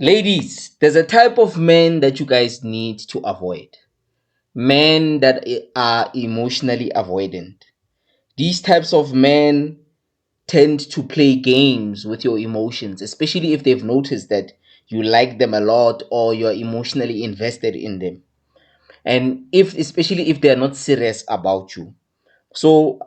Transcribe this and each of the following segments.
Ladies, there's a type of men that you guys need to avoid. Men that are emotionally avoidant. These types of men tend to play games with your emotions, especially if they've noticed that you like them a lot or you're emotionally invested in them. And if especially if they're not serious about you. So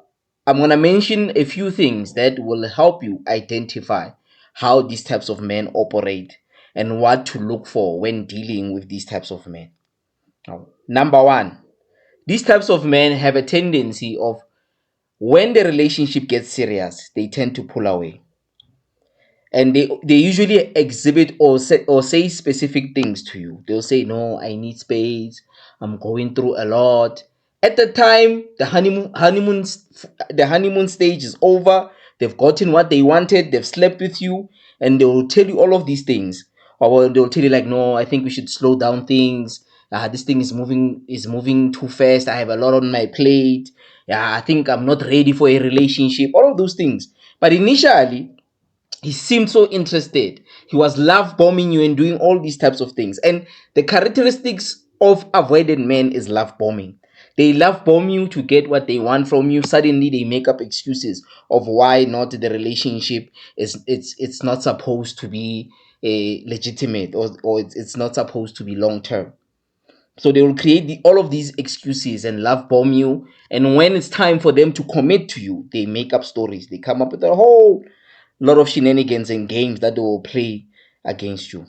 I'm gonna mention a few things that will help you identify how these types of men operate and what to look for when dealing with these types of men. Now, number one, these types of men have a tendency of when the relationship gets serious, they tend to pull away. And they usually exhibit or say specific things to you. They'll say, no, I need space, I'm going through a lot. At the time the honeymoon stage is over, they've gotten what they wanted, they've slept with you, and they will tell you all of these things. Or they'll tell you like, no, I think we should slow down things. This thing is moving too fast, I have a lot on my plate. Yeah, I think I'm not ready for a relationship, all of those things. But initially he seemed so interested. He was love bombing you and doing all these types of things. And the characteristics of avoidant men is love bombing. They love bomb you to get what they want from you. Suddenly they make up excuses of why not the relationship is it's not supposed to be a legitimate, or it's not supposed to be long term. So they will create all of these excuses and love bomb you. And when it's time for them to commit to you, they make up stories. They come up with a whole lot of shenanigans and games that they will play against you.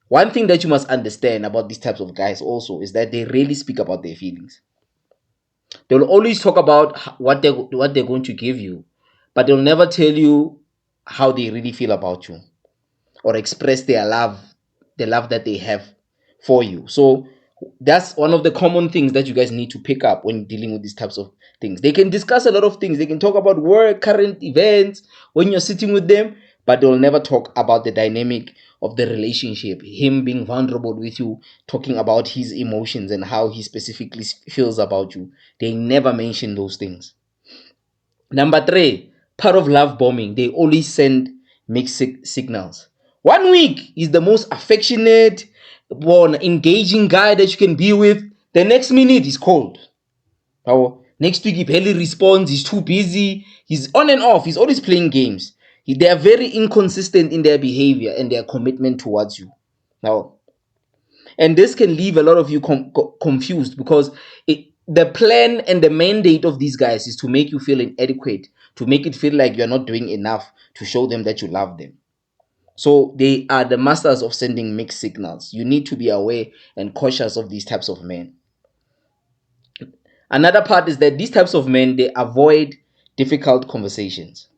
One thing that you must understand about these types of guys also is that they rarely speak about their feelings. They'll always talk about what they're going to give you, but they'll never tell you how they really feel about you or express their love, the love that they have for you. So that's one of the common things that you guys need to pick up when dealing with these types of things. They can discuss a lot of things. They can talk about work, current events when you're sitting with them, but they'll never talk about the dynamic of the relationship, him being vulnerable with you, talking about his emotions and how he specifically feels about you. They never mention those things. Number three, part of love bombing, they always send mixed signals. One week is the most affectionate, one engaging guy that you can be with. The next minute he's cold. Or next week he barely responds. He's too busy. He's on and off. He's always playing games. They are very inconsistent in their behavior and their commitment towards you. Now, and this can leave a lot of you confused because the plan and the mandate of these guys is to make you feel inadequate, to make it feel like you're not doing enough to show them that you love them. So they are the masters of sending mixed signals. You need to be aware and cautious of these types of men. Another part is that these types of men, they avoid difficult conversations.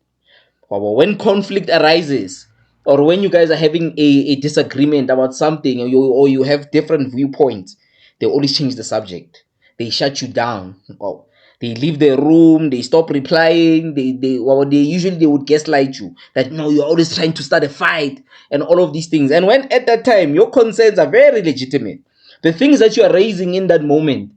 Or when conflict arises, or when you guys are having a disagreement about something, or you have different viewpoints, they always change the subject. They shut you down. Or they leave the room, they stop replying, they usually they would gaslight you that no, you're always trying to start a fight and all of these things. And when at that time your concerns are very legitimate, the things that you are raising in that moment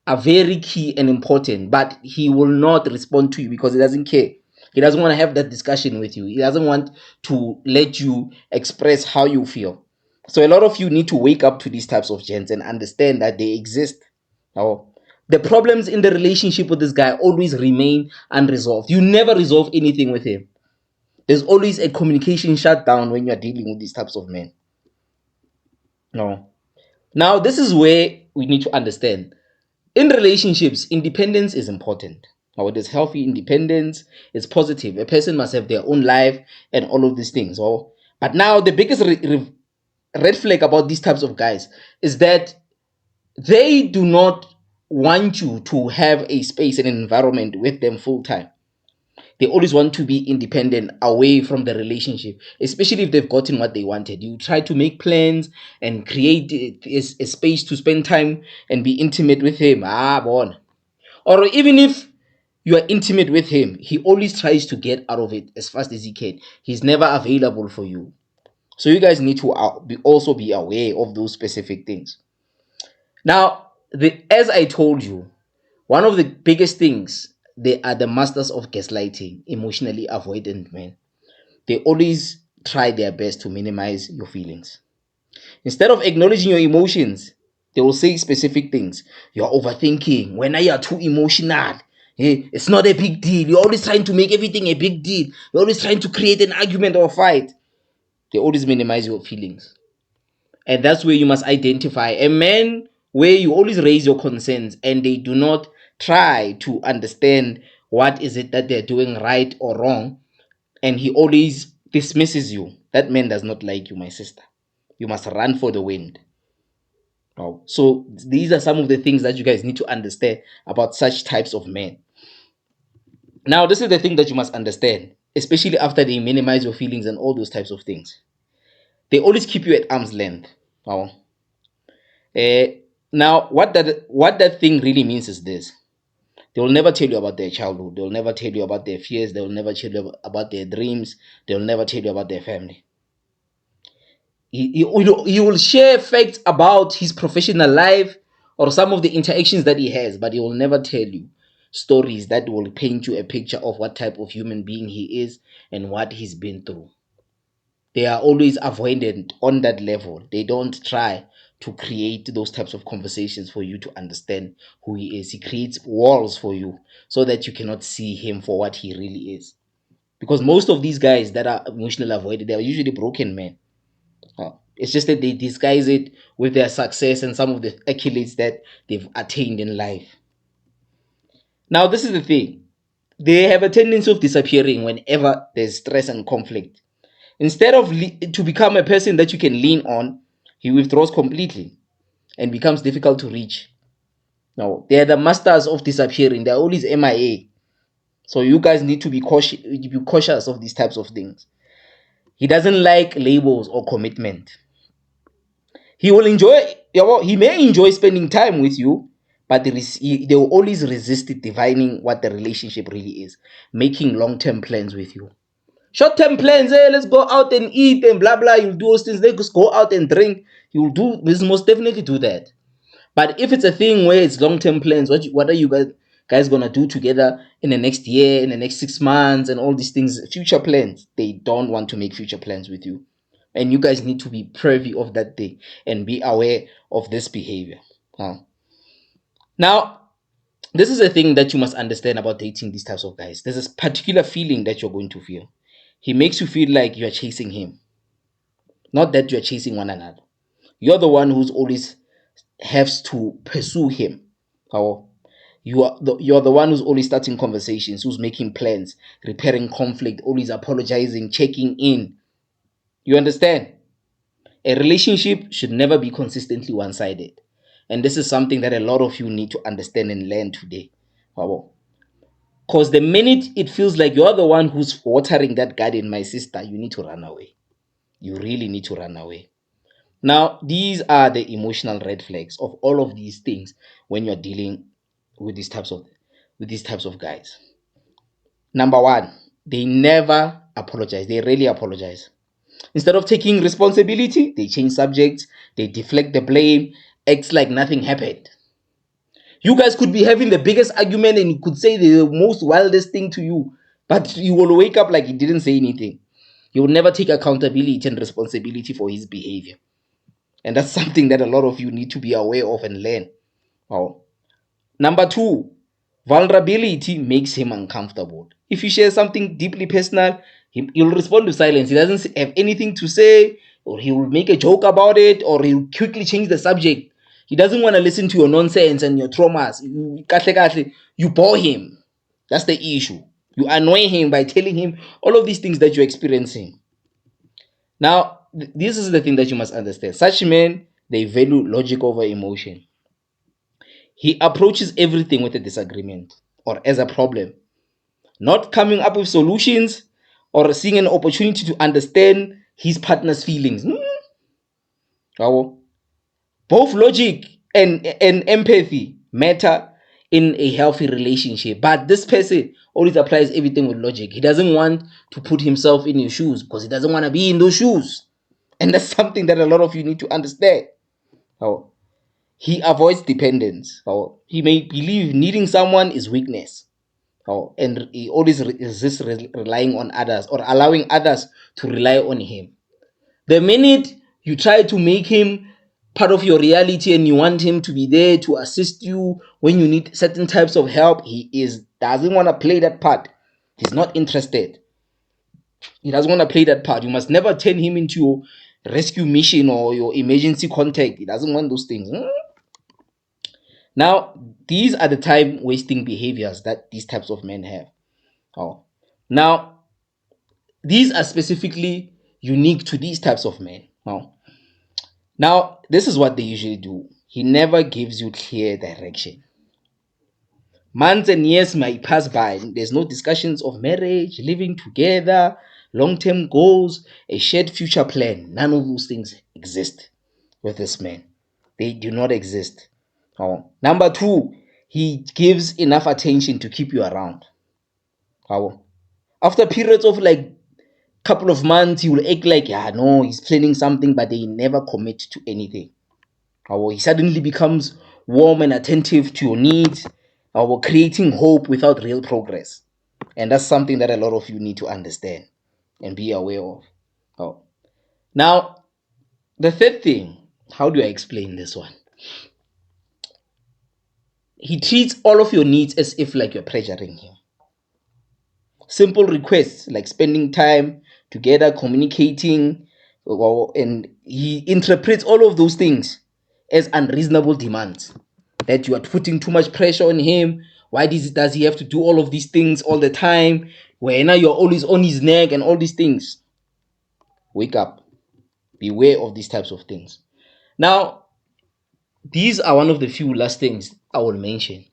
are very key and important, but he will not respond to you because he doesn't care. He doesn't want to have that discussion with you. He doesn't want to let you express how you feel. So a lot of you need to wake up to these types of gents and understand that they exist. Now, the problems in the relationship with this guy always remain unresolved. You never resolve anything with him. There's always a communication shutdown when you're dealing with these types of men. No. Now, this is where we need to understand. In relationships, independence is important. Now, it is healthy independence, it's positive. A person must have their own life and all of these things. But now, the biggest red flag about these types of guys is that they do not want you to have a space and an environment with them full time. They always want to be independent away from the relationship, especially if they've gotten what they wanted. You try to make plans and create a space to spend time and be intimate with him. Bon. Or even if you are intimate with him, he always tries to get out of it as fast as he can. He's never available for you. So you guys need to also be aware of those specific things. Now, as I told you, one of the biggest things, they are the masters of gaslighting, emotionally avoidant men. They always try their best to minimize your feelings. Instead of acknowledging your emotions, they will say specific things. You're overthinking. When you are too emotional, it's not a big deal. You're always trying to make everything a big deal. You're always trying to create an argument or a fight. They always minimize your feelings. And that's where you must identify a man where you always raise your concerns and they do not try to understand what is it that they're doing right or wrong, and he always dismisses you. That man does not like you, my sister. You must run for the wind. Wow. So these are some of the things that you guys need to understand about such types of men. Now, this is the thing that you must understand, especially after they minimize your feelings and all those types of things. They always keep you at arm's length. Wow. Uh, Now, what that thing really means is this: they will never tell you about their childhood. They will never tell you about their fears. They will never tell you about their dreams. They will never tell you about their family. He will share facts about his professional life or some of the interactions that he has, but he will never tell you stories that will paint you a picture of what type of human being he is and what he's been through. They are always avoidant on that level. They don't try to create those types of conversations for you to understand who he is. He creates walls for you so that you cannot see him for what he really is. Because most of these guys that are emotional avoided, they are usually broken men. It's just that they disguise it with their success and some of the accolades that they've attained in life. Now, this is the thing: they have a tendency of disappearing whenever there's stress and conflict. Instead of to become a person that you can lean on, he withdraws completely and becomes difficult to reach. Now, they're the masters of disappearing. They're always MIA. So you guys need to be cautious of these types of things. He doesn't like labels or commitment. He will enjoy, he may enjoy spending time with you, but they will always resist it divining what the relationship really is, making long-term plans with you. Short-term plans, hey, let's go out and eat and blah blah. You'll do those things. Let's go out and drink. You'll do this, most definitely do that. But if it's a thing where it's long-term plans, what are you guys gonna do together in the next year, in the next 6 months, and all these things, future plans? They don't want to make future plans with you, and you guys need to be privy of that thing and be aware of this behavior. Now, this is a thing that you must understand about dating these types of guys. There's this particular feeling that you're going to feel. He makes you feel like you're chasing him, not that you're chasing one another. You're the one who's always has to pursue him. How you're the one who's always starting conversations, who's making plans, repairing conflict, always apologizing, checking in. You understand? A relationship should never be consistently one-sided. And this is something that a lot of you need to understand and learn today. Because the minute it feels like you're the one who's watering that garden, my sister, you need to run away. You really need to run away. Now, these are the emotional red flags of all of these things when you're dealing with these types of guys. Number one, they never apologize. They rarely apologize. Instead of taking responsibility, they change subjects, they deflect the blame, acts like nothing happened. You guys could be having the biggest argument and you could say the most wildest thing to you, but you will wake up like he didn't say anything. He will never take accountability and responsibility for his behavior. And that's something that a lot of you need to be aware of and learn. Wow. Number two, vulnerability makes him uncomfortable. If you share something deeply personal, he'll respond with silence. He doesn't have anything to say, or he will make a joke about it, or he'll quickly change the subject. He doesn't want to listen to your nonsense and your traumas. You bore him. That's the issue. You annoy him by telling him all of these things that you're experiencing. Now, this is the thing that you must understand. Such men, they value logic over emotion. He approaches everything with a disagreement or as a problem, not coming up with solutions or seeing an opportunity to understand his partner's feelings. Both logic and empathy matter in a healthy relationship, but this person always applies everything with logic. He doesn't want to put himself in your shoes because he doesn't want to be in those shoes. And that's something that a lot of you need to understand. How he avoids dependence. How he may believe needing someone is weakness. And he always resists relying on others or allowing others to rely on him. The minute you try to make him part of your reality and you want him to be there to assist you when you need certain types of help, he doesn't want to play that part. He's not interested. He doesn't want to play that part. You must never turn him into your rescue mission or your emergency contact. He doesn't want those things. Now, these are the time wasting behaviors that these types of men have. Now, these are specifically unique to these types of men. Now, this is what they usually do. He never gives you clear direction. Months and years might pass by. There's no discussions of marriage, living together, long-term goals, a shared future plan. None of those things exist with this man. They do not exist. Number two, he gives enough attention to keep you around. After periods of like couple of months, he will act like, yeah, no, he's planning something, but they never commit to anything. He suddenly becomes warm and attentive to your needs, creating hope without real progress. And that's something that a lot of you need to understand and be aware of. Now, the third thing, how do I explain this one? He treats all of your needs as if like you're pressuring him. Simple requests like spending time together, communicating, and he interprets all of those things as unreasonable demands. That you are putting too much pressure on him. Why does he have to do all of these things all the time? Where now you're always on his neck and all these things. Wake up. Beware of these types of things. Now, these are one of the few last things I will mention.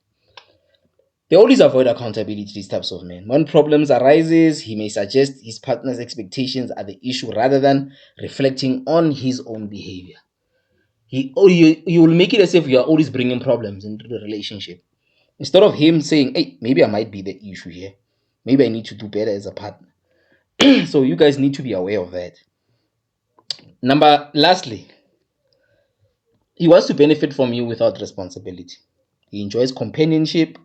They always avoid accountability, these types of men. When problems arises, he may suggest his partner's expectations are the issue rather than reflecting on his own behavior. You will make it as if you are always bringing problems into the relationship. Instead of him saying, hey, maybe I might be the issue here. Maybe I need to do better as a partner. So you guys need to be aware of that. Lastly, he wants to benefit from you without responsibility. He enjoys companionship,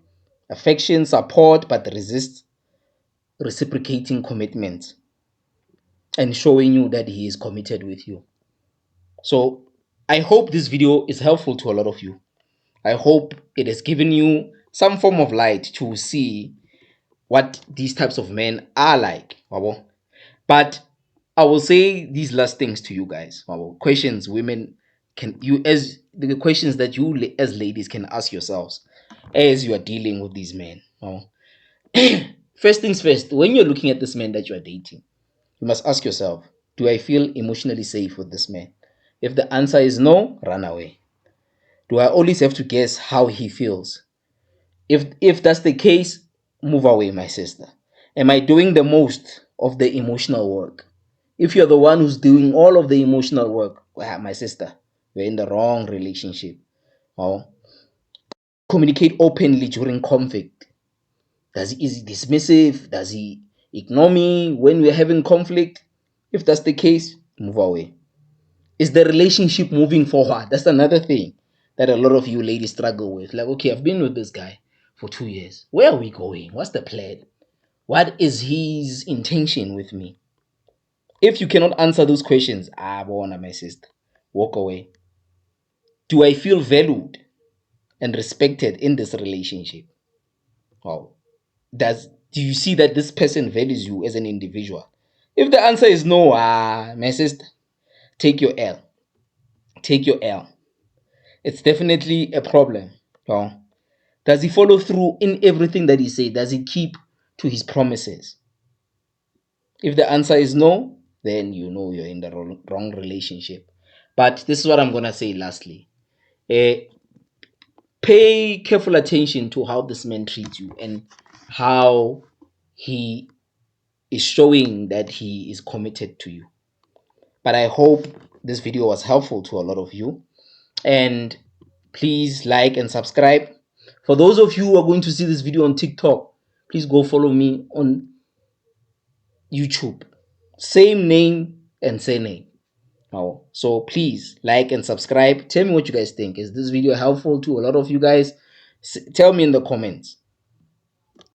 affection, support, but resists reciprocating commitment and showing you that he is committed with you. So I hope this video is helpful to a lot of you. I hope it has given you some form of light to see what these types of men are like. But I will say these last things to you guys. Questions women can you as the questions that you as ladies can ask yourselves as you are dealing with these men. First things first, when you're looking at this man that you are dating, you must ask yourself, do I feel emotionally safe with this man? If the answer is no, run away. Do I always have to guess how he feels? If that's the case, move away, my sister. Am I doing the most of the emotional work? If you're the one who's doing all of the emotional work, well, my sister, you're in the wrong relationship. Communicate openly during conflict. Is he dismissive? Does he ignore me when we're having conflict? If that's the case, move away. Is the relationship moving forward? That's another thing that a lot of you ladies struggle with. Like, okay, I've been with this guy for 2 years. Where are we going? What's the plan? What is his intention with me? If you cannot answer those questions, bona, my sister, walk away. Do I feel valued and respected in this relationship? Wow. Do you see that this person values you as an individual? If the answer is no, my sister, take your L. Take your L. It's definitely a problem. Does he follow through in everything that he says? Does he keep to his promises? If the answer is no, then you know you're in the wrong relationship. But this is what I'm going to say lastly. Pay careful attention to how this man treats you and how he is showing that he is committed to you. But I hope this video was helpful to a lot of you. And please like and subscribe. For those of you who are going to see this video on TikTok, please go follow me on YouTube. Same name and surname. So please like and subscribe. Tell me what you guys think. Is this video helpful to a lot of you guys? Tell me in the comments.